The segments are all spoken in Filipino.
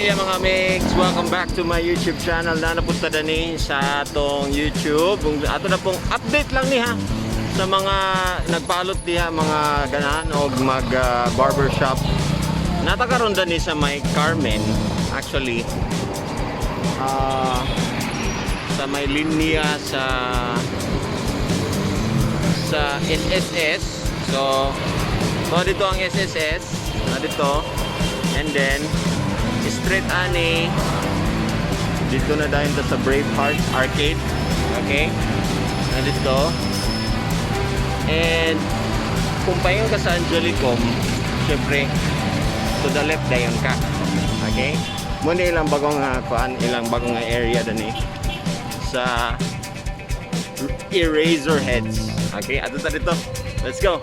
dia mga mix, welcome back to my YouTube channel na napunta na ni sa atong YouTube. Ato na pong update lang ni ha sa mga nagpalot diha mga ganahan o mag barbershop. Natakaroon din ni sa may Carmen actually sa may linya sa SSS. So dito ang SSS dito, and then straight ani dito na dahil sa Braveheart Arcade, okay, na dito. And kung payon ka sa Angelicum, syempre to the left dayon ka, okay. Muna ilang bagong ilang bagong area dani sa Eraserheads, okay. Ato ta dito, let's go.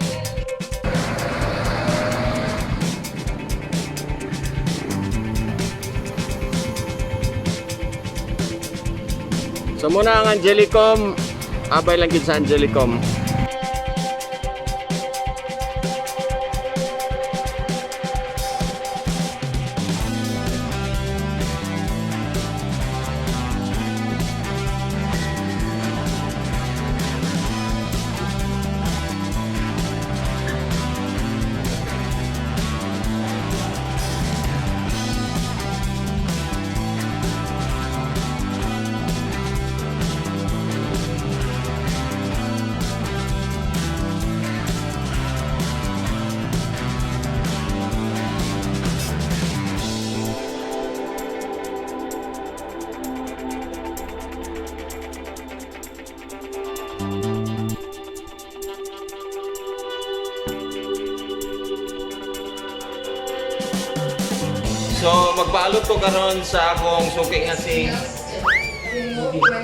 So muna ang Angelicum, abay lang gid sa Angelicum. So magpaalot ko karon sa akong suki nga si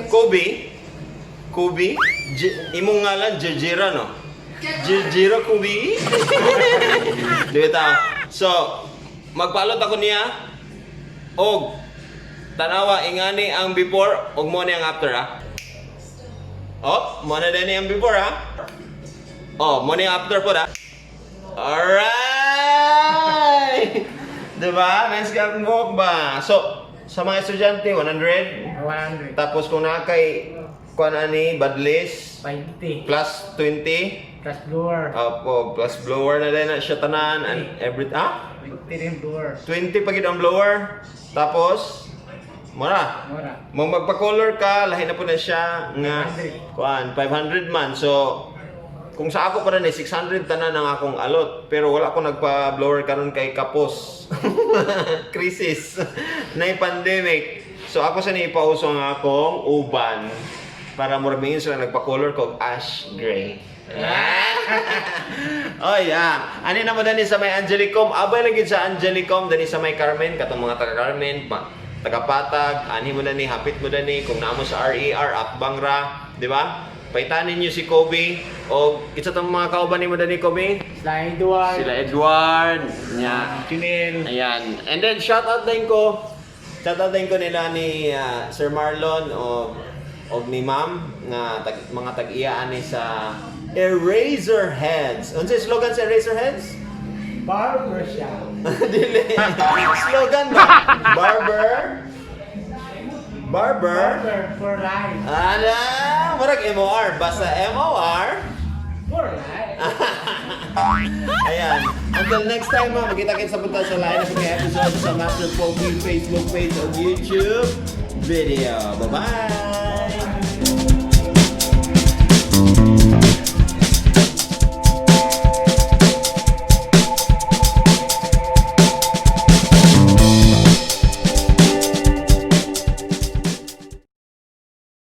Kobe. Imong ngalan Jejira no? Jejira Kobe. Dito. So magpaalot ako niya og tanawa ingani ang before og mo ni ang after ha. Oh, mo na din ang before ha. Oh, mo ni ang after po ha. Alright! Diba? Nice walk ba? So, sa mga estudyante, 100? 100. Tapos kung nakakay, kuan ani, badlist? 20. Plus 20? Plus blower. Plus blower na din na siya tanan. And every, 20 rin blower. 20 pagid ang blower. Tapos, mura. Mong magpa-color ka, lahi na po na siya nga, 500. kuan, 500 man. So, kung sa ako pa rin 600 tanan ang akong alot, pero wala ako nagpa-blower karon kay kapos. Crisis na pandemic. So ako sa ipauso ang akong uban para murmingin sila nagpa-color ko ash gray. Oh yeah. Ani na mo dani sa may Angelicum, abay lagi sa Angelicum dani sa may Carmen, katong mga taga Carmen, taga Patag, ani mo dani, hapit mo dani kung naamo sa RER Akbang ra, di ba? Paitanin niyo si Kobe o isa tong mga kauban ni mo dani Kobe. Sila Edward, nya Kinil. ayan. And then shout out din ko nila ni Sir Marlon o ni Ma'am nga mga tag-iya ani sa Eraserheads. Unsa slogan sa Eraserheads? Barbershop. Dili. Slogan ba? Barber For life. Ala, murag MOR, basta MOR. For life. Ayan. Until next time, magkita-kits sa punta sa lain na episode sa Master Pogi Facebook page o YouTube video. Bye-bye!